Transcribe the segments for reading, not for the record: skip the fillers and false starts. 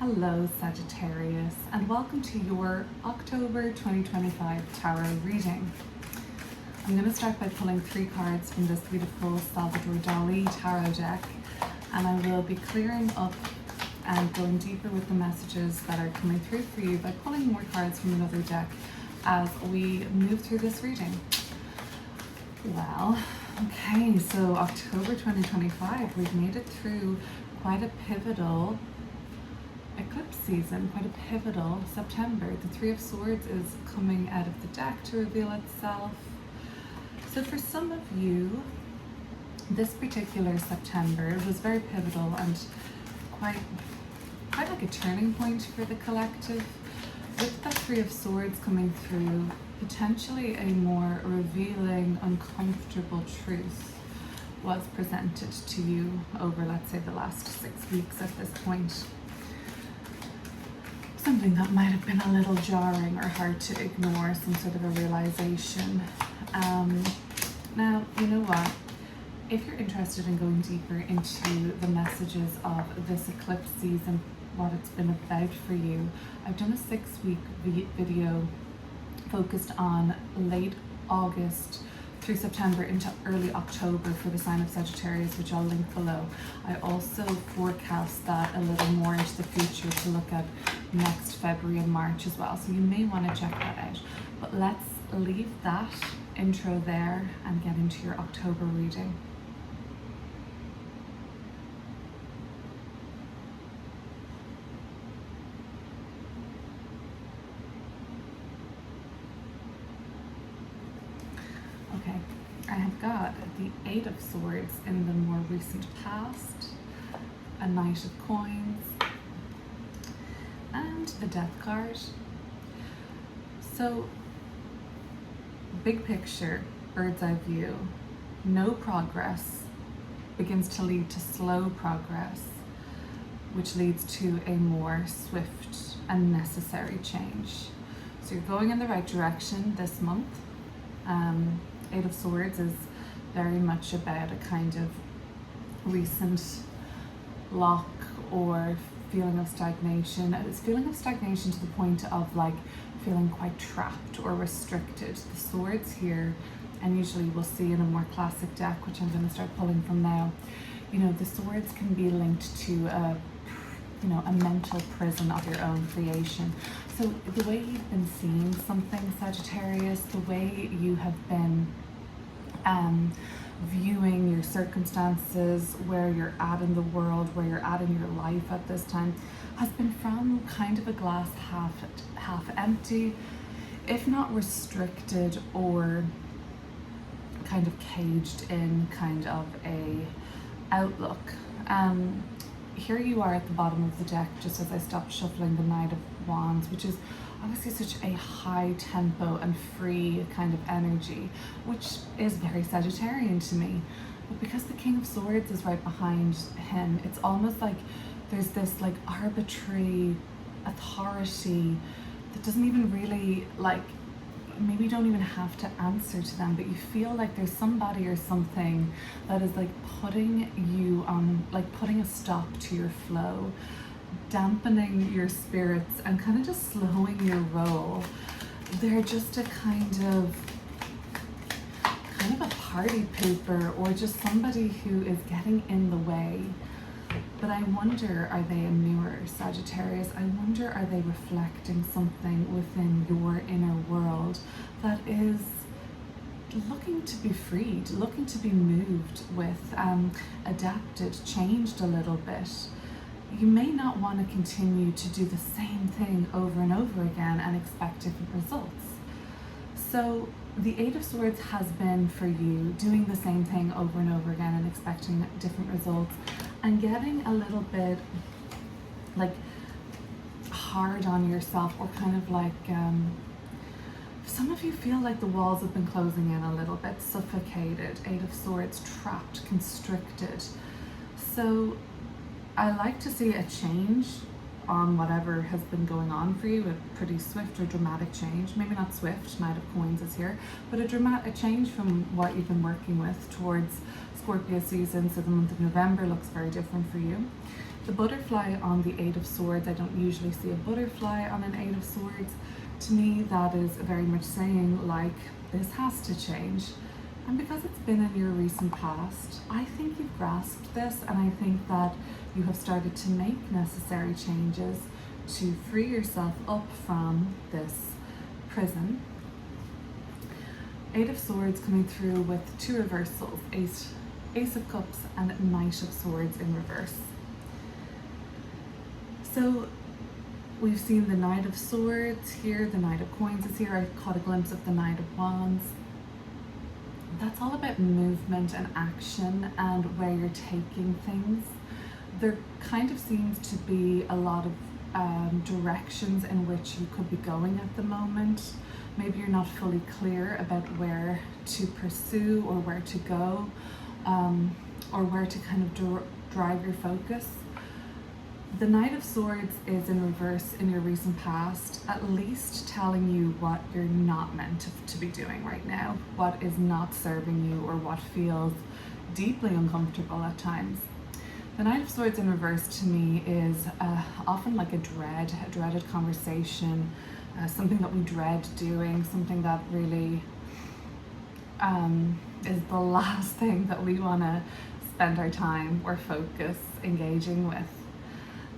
Hello Sagittarius, and welcome to your October 2025 tarot reading. I'm going to start by pulling 3 cards from this beautiful Salvador Dali tarot deck, and I will be clearing up and going deeper with the messages that are coming through for you by pulling more cards from another deck as we move through this reading. Well, okay, so October 2025, we've made it through quite a pivotal eclipse season, quite a pivotal September. The Three of Swords is coming out of the deck to reveal itself. So for some of you, this particular September was very pivotal and quite like a turning point for the collective. With the Three of Swords coming through, potentially a more revealing, uncomfortable truth was presented to you over, let's say, the last 6 weeks at this point. Something that might have been a little jarring or hard to ignore, some sort of a realization. Now, you know what? If you're interested in going deeper into the messages of this eclipse season, what it's been about for you, I've done a 6-week video focused on late August through September into early October for the sign of Sagittarius, which I'll link below. I also forecast that a little more into the future to look at next February and March as well. So you may want to check that out. But let's leave that intro there and get into your October reading. Okay, I have got the Eight of Swords in the more recent past, a Knight of Coins, and the Death card. So, big picture, bird's eye view, no progress begins to lead to slow progress, which leads to a more swift and necessary change. So you're going in the right direction this month. Eight of Swords is very much about a kind of recent lock or feeling of stagnation. It's feeling of stagnation to the point of like feeling quite trapped or restricted. The swords here, and usually we'll see in a more classic deck, which I'm going to start pulling from now, you know, the swords can be linked to a mental prison of your own creation. So the way you've been seeing something, Sagittarius, the way you have been viewing your circumstances, where you're at in the world, where you're at in your life at this time, has been from kind of a glass half empty, if not restricted or kind of caged in kind of a outlook. Here you are at the bottom of the deck, just as I stopped shuffling the Knight of Wands, which is obviously such a high tempo and free kind of energy, which is very Sagittarian to me. But because the King of Swords is right behind him, it's almost like there's this like arbitrary authority that doesn't even really, like, maybe you don't even have to answer to them, but you feel like there's somebody or something that is like putting you on, like putting a stop to your flow, dampening your spirits and kind of just slowing your roll. They're just a kind of a party pooper, or just somebody who is getting in the way. But I wonder, are they a mirror, Sagittarius? I wonder, are they reflecting something within your inner world that is looking to be freed, looking to be moved with, adapted, changed a little bit? You may not want to continue to do the same thing over and over again and expect different results. So the Eight of Swords has been for you doing the same thing over and over again and expecting different results, and getting a little bit like hard on yourself, or kind of like some of you feel like the walls have been closing in a little bit, suffocated. Eight of Swords, trapped, constricted. So I like to see a change on whatever has been going on for you, a pretty swift or dramatic change. Maybe not swift, Knight of Coins is here, but a change from what you've been working with towards Scorpio season. So the month of November looks very different for you. The butterfly on the Eight of Swords, I don't usually see a butterfly on an Eight of Swords. To me, that is very much saying like, this has to change. And because it's been in your recent past, I think you've grasped this, and I think that you have started to make necessary changes to free yourself up from this prison. Eight of Swords coming through with two reversals, Ace of Cups and Knight of Swords in reverse. So we've seen the Knight of Swords here, the Knight of Coins is here. I caught a glimpse of the Knight of Wands. That's all about movement and action and where you're taking things. There kind of seems to be a lot of directions in which you could be going at the moment. Maybe you're not fully clear about where to pursue or where to go, or where to kind of drive your focus. The Knight of Swords is in reverse in your recent past, at least telling you what you're not meant to be doing right now, what is not serving you, or what feels deeply uncomfortable at times. The Knight of Swords in reverse to me is often like a dreaded conversation, something that we dread doing, something that really is the last thing that we want to spend our time or focus engaging with.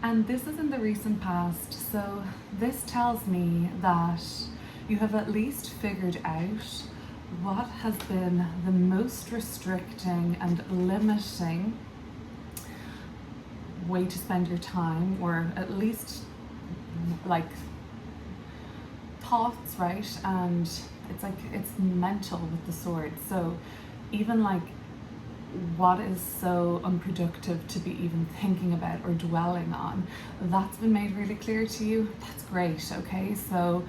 And this is in the recent past, so this tells me that you have at least figured out what has been the most restricting and limiting way to spend your time, or at least like thoughts, right? And it's like, it's mental with the sword. So even like what is so unproductive to be even thinking about or dwelling on, that's been made really clear to you. That's great. Okay, so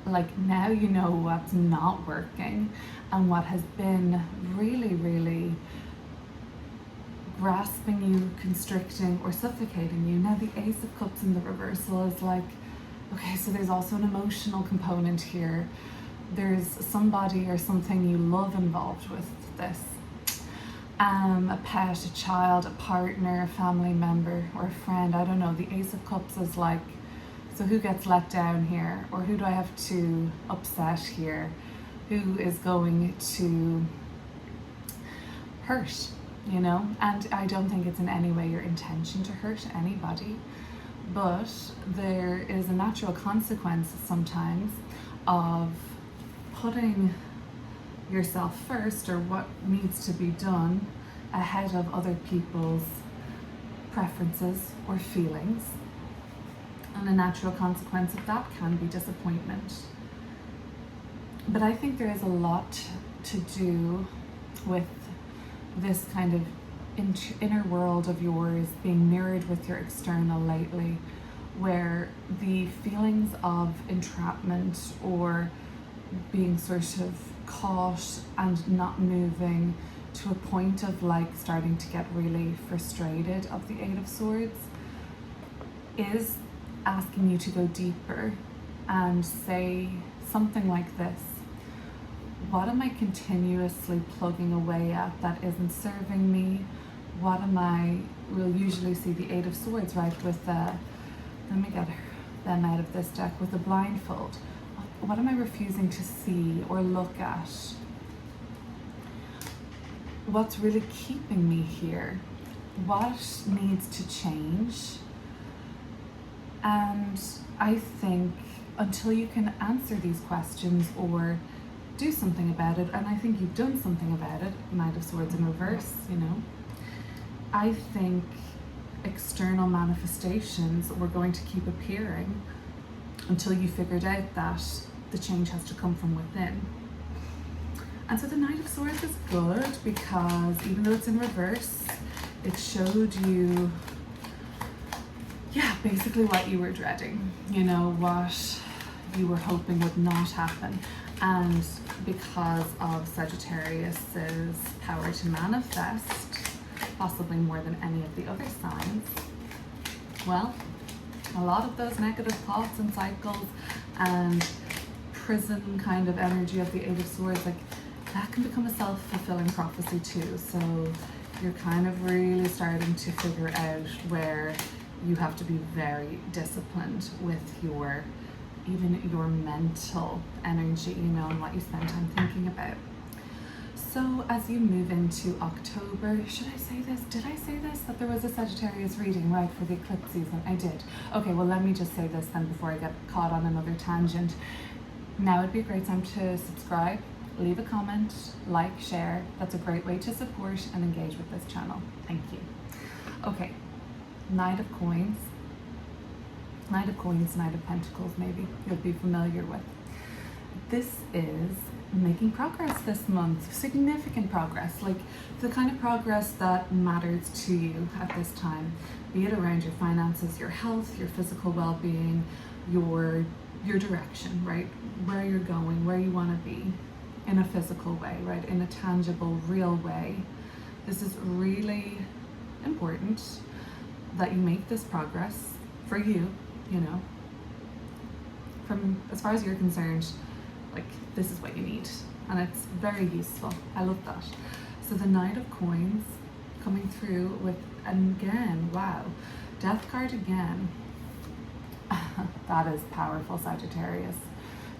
like now you know what's not working and what has been really grasping you, constricting or suffocating you. Now the Ace of Cups in the reversal is like, okay, so there's also an emotional component here. There's somebody or something you love involved with this. A pet, a child, a partner, a family member, or a friend, I don't know. The Ace of Cups is like, so who gets let down here? Or who do I have to upset here? Who is going to hurt, you know? And I don't think it's in any way your intention to hurt anybody, but there is a natural consequence sometimes of putting yourself first, or what needs to be done, ahead of other people's preferences or feelings. And a natural consequence of that can be disappointment. But I think there is a lot to do with this kind of inner world of yours being mirrored with your external lately, where the feelings of entrapment or being sort of caught and not moving to a point of like starting to get really frustrated of the Eight of Swords is asking you to go deeper and say something like this: what am I continuously plugging away at that isn't serving me? What am I, we'll usually see the Eight of Swords, right, with let me get them out of this deck, with a blindfold. What am I refusing to see or look at? What's really keeping me here? What needs to change? And I think until you can answer these questions or do something about it, and I think you've done something about it, Knight of Swords in reverse, you know, I think external manifestations were going to keep appearing until you figured out that the change has to come from within. And so the Knight of Swords is good because even though it's in reverse, it showed you, yeah, basically what you were dreading, you know, what you were hoping would not happen. And because of Sagittarius's power to manifest, possibly more than any of the other signs, well, a lot of those negative thoughts and cycles and prison kind of energy of the Eight of Swords, like that can become a self-fulfilling prophecy too. So you're kind of really starting to figure out where you have to be very disciplined with even your mental energy, and what you spend time thinking about. So as you move into October, should I say this? Did I say this? That there was a Sagittarius reading, right, for the eclipse season? I did. Okay, well, let me just say this then before I get caught on another tangent. Now would be a great time to subscribe, leave a comment, like, share. That's a great way to support and engage with this channel. Thank you. Okay, Knight of Coins. Knight of Coins, Knight of Pentacles, maybe you'll be familiar with. This is making progress this month, significant progress, like the kind of progress that matters to you at this time, be it around your finances, your health, your physical well-being, your direction, right? Where you're going, where you want to be in a physical way, right? In a tangible, real way. This is really important that you make this progress for you, you know, from as far as you're concerned, like this is what you need, and it's very useful. I love that. So the Knight of Coins coming through with, and again, wow, Death card again. That is powerful, Sagittarius.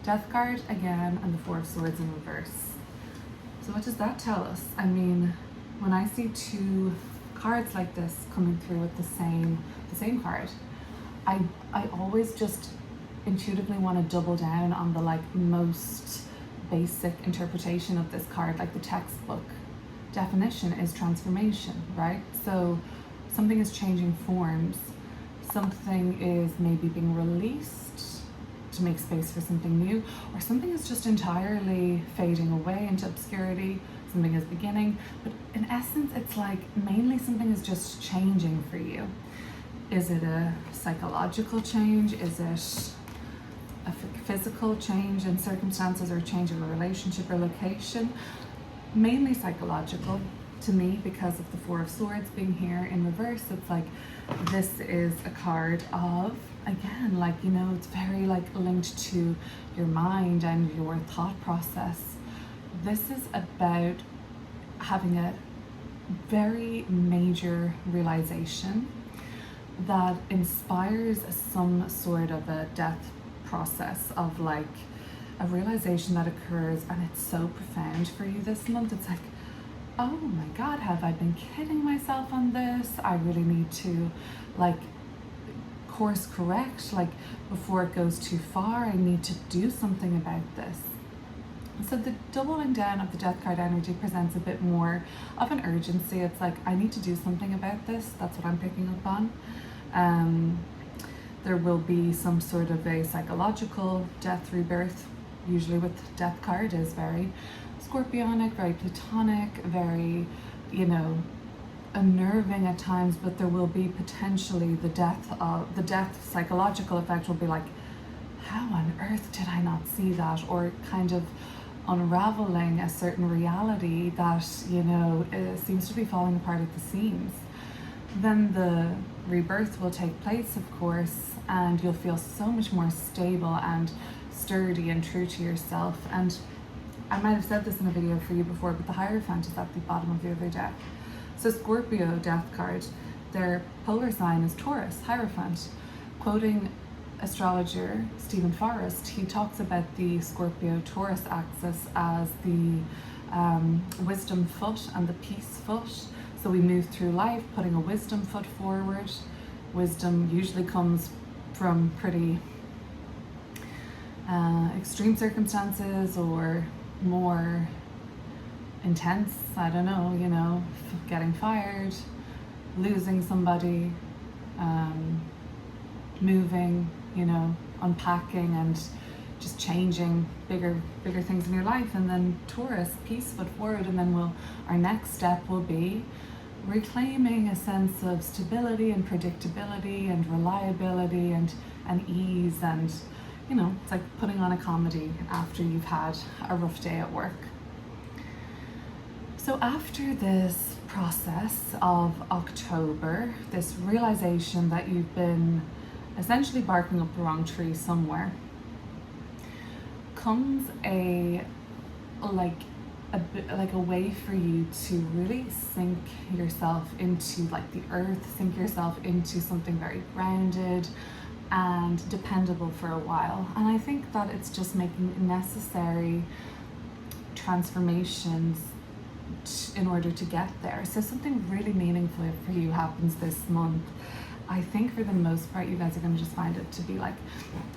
Death card again, and the Four of Swords in reverse. So what does that tell us? I mean, when I see two cards like this coming through with the same card, I always just intuitively want to double down on the like most basic interpretation of this card, like the textbook definition is transformation, right? So something is changing forms, something is maybe being released to make space for something new, or something is just entirely fading away into obscurity, something is beginning, but in essence it's like mainly something is just changing for you. Is it a psychological change? Is it a physical change in circumstances, or a change of a relationship or location? Mainly psychological to me, because of the Four of Swords being here in reverse. It's like this is a card of, again, like, you know, it's very like linked to your mind and your thought process. This is about having a very major realization that inspires some sort of a death process, of like a realization that occurs, and it's so profound for you this month. It's like, oh my God, have I been kidding myself on this? I really need to like course correct, like before it goes too far. I need to do something about this. So the doubling down of the Death card energy presents a bit more of an urgency. It's like, I need to do something about this. That's what I'm picking up on. There will be some sort of a psychological death rebirth. Usually with Death card is very scorpionic, very platonic, very, you know, unnerving at times, but there will be potentially the death psychological effect will be like, how on earth did I not see that? Or kind of unraveling a certain reality that, you know, seems to be falling apart at the seams. Then the rebirth will take place, of course, and you'll feel so much more stable and sturdy and true to yourself. And I might have said this in a video for you before, but the Hierophant is at the bottom of the other deck. So Scorpio Death card, their polar sign is Taurus, Hierophant. Quoting astrologer Stephen Forrest, he talks about the Scorpio-Taurus axis as the wisdom foot and the peace foot. So we move through life putting a wisdom foot forward. Wisdom usually comes from pretty extreme circumstances, or more intense, I don't know, you know, getting fired, losing somebody, moving, you know, unpacking and just changing bigger things in your life. And then Taurus, peace foot forward, and then our next step will be reclaiming a sense of stability and predictability and reliability and ease, and, you know, it's like putting on a comedy after you've had a rough day at work. So after this process of October, this realization that you've been essentially barking up the wrong tree somewhere, comes a like a bit like a way for you to really sink yourself into like the earth, sink yourself into something very grounded and dependable for a while. And I think that it's just making necessary transformations in order to get there. So something really meaningful for you happens this month. I think for the most part, you guys are going to just find it to be like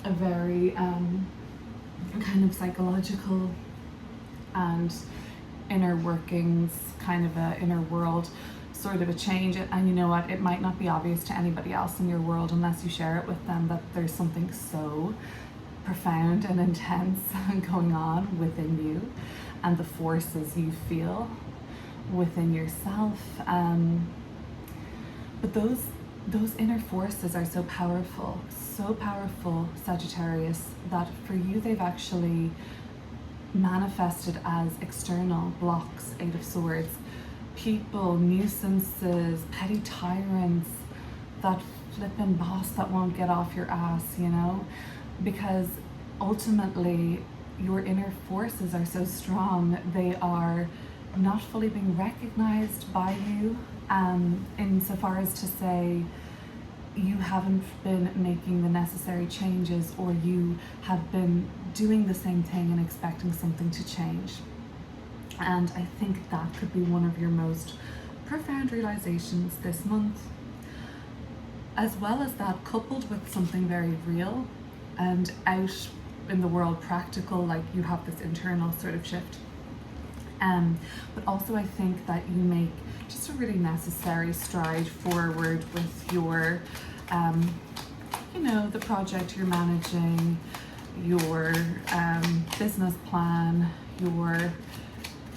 a very kind of psychological and inner workings, kind of a inner world sort of a change. And you know what, it might not be obvious to anybody else in your world unless you share it with them, that there's something so profound and intense going on within you and the forces you feel within yourself. But those inner forces are so powerful, Sagittarius, that for you they've actually manifested as external blocks, Eight of Swords, people, nuisances, petty tyrants, that flippin' boss that won't get off your ass, you know, because ultimately your inner forces are so strong, they are not fully being recognized by you, insofar as to say you haven't been making the necessary changes, or you have been doing the same thing and expecting something to change. And I think that could be one of your most profound realizations this month. As well as that, coupled with something very real and out in the world practical, like you have this internal sort of shift. But also I think that you make just a really necessary stride forward with your, you know, the project you're managing, your business plan, your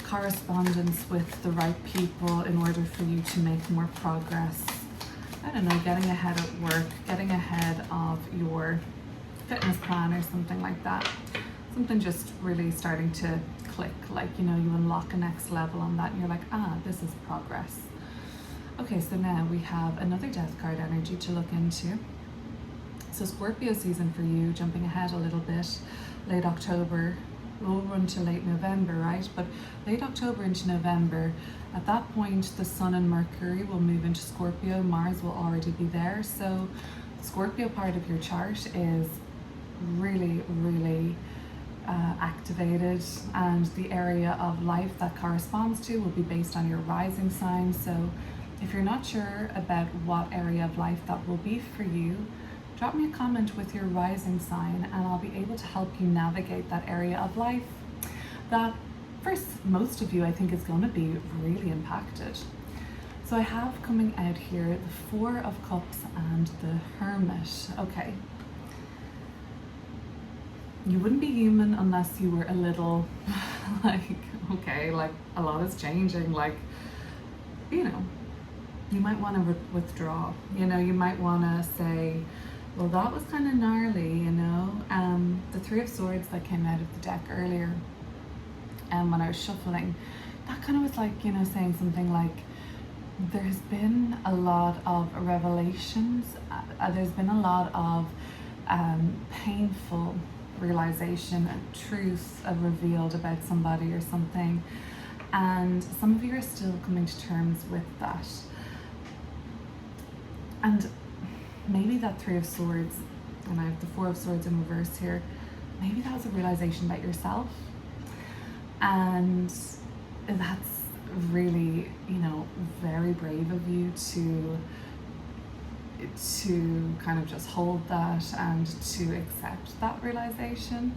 correspondence with the right people in order for you to make more progress. I don't know, getting ahead at work, getting ahead of your fitness plan or something like that. Something just really starting to click, like, you know, you unlock a next level on that and you're like, ah, this is progress. Okay, so now we have another death card energy to look into. So Scorpio season for you, jumping ahead a little bit, late October, we'll run to late November, right? But late October into November, at that point, the Sun and Mercury will move into Scorpio. Mars will already be there. So the Scorpio part of your chart is really, really activated, and the area of life that corresponds to will be based on your rising sign. So if you're not sure about what area of life that will be for you, drop me a comment with your rising sign and I'll be able to help you navigate that area of life that for most of you I think is going to be really impacted. So I have coming out here the Four of Cups and the Hermit. Okay, you wouldn't be human unless you were a little like, okay, like a lot is changing, like, you know, you might want to withdraw, you know, you might want to say, well, that was kind of gnarly, you know. The Three of Swords that came out of the deck earlier, and when I was shuffling, that kind of was like, you know, saying something like, there's been a lot of revelations, there's been a lot of painful realization and truth revealed about somebody or something, and some of you are still coming to terms with that. And maybe that Three of Swords, and I have the Four of Swords in reverse here, maybe that was a realization about yourself, and that's really, you know, very brave of you to kind of just hold that and to accept that realization.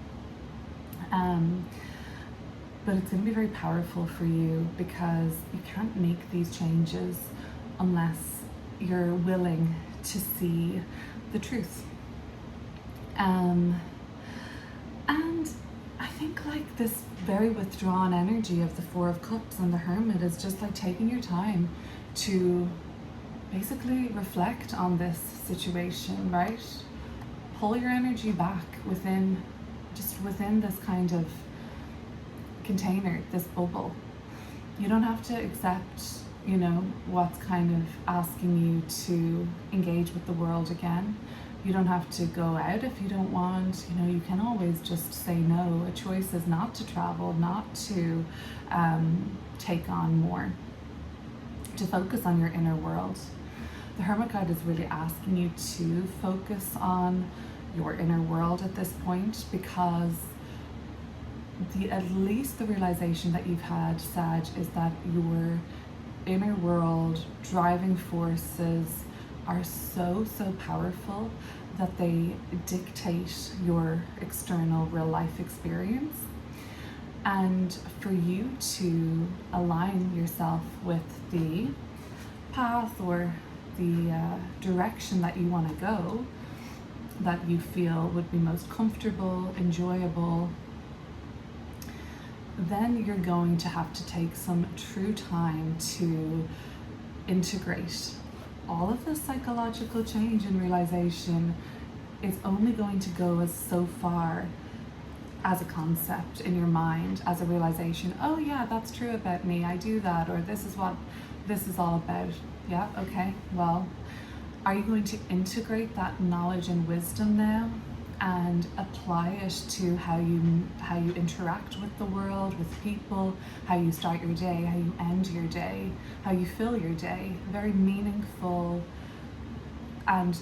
But it's going to be very powerful for you because you can't make these changes unless you're willing to see the truth. And I think like this very withdrawn energy of the Four of Cups and the Hermit is just like taking your time to basically reflect on this situation, right? Pull your energy back within this kind of container, this bubble. You don't have to accept, you know, what's kind of asking you to engage with the world again. You don't have to go out if you don't want, you know, you can always just say no. A choice is not to travel, not to take on more, to focus on your inner world. The Hermit card is really asking you to focus on your inner world at this point, because at least the realization that you've had, Sag, is that your inner world driving forces are so powerful that they dictate your external real life experience. And for you to align yourself with the path or the direction that you want to go, that you feel would be most comfortable, enjoyable, then you're going to have to take some true time to integrate. All of this psychological change and realization is only going to go as so far as a concept in your mind, as a realization, oh yeah, that's true about me, I do that, or this is what this is all about. Yeah, okay, well, are you going to integrate that knowledge and wisdom now and apply it to how you interact with the world, with people, how you start your day, how you end your day, how you fill your day? Very meaningful, and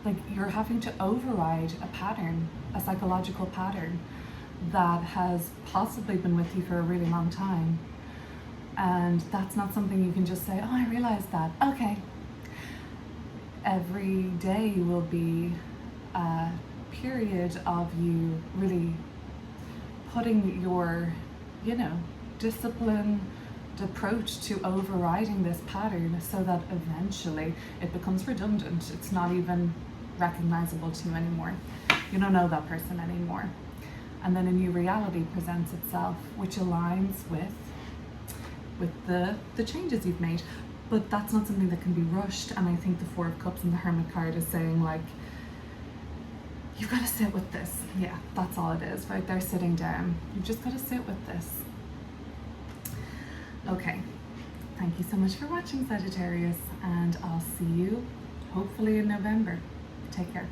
like you're having to override a pattern, a psychological pattern that has possibly been with you for a really long time. And that's not something you can just say, oh, I realized that, okay. Every day will be a period of you really putting your, you know, disciplined approach to overriding this pattern, so that eventually it becomes redundant. It's not even recognizable to you anymore. You don't know that person anymore. And then a new reality presents itself, which aligns with the changes you've made. But that's not something that can be rushed. And I think the Four of Cups and the Hermit card is saying, like, you've got to sit with this. Yeah, that's all it is, right there, sitting down. You've just got to sit with this. Okay, thank you so much for watching, Sagittarius, and I'll see you hopefully in November. Take care.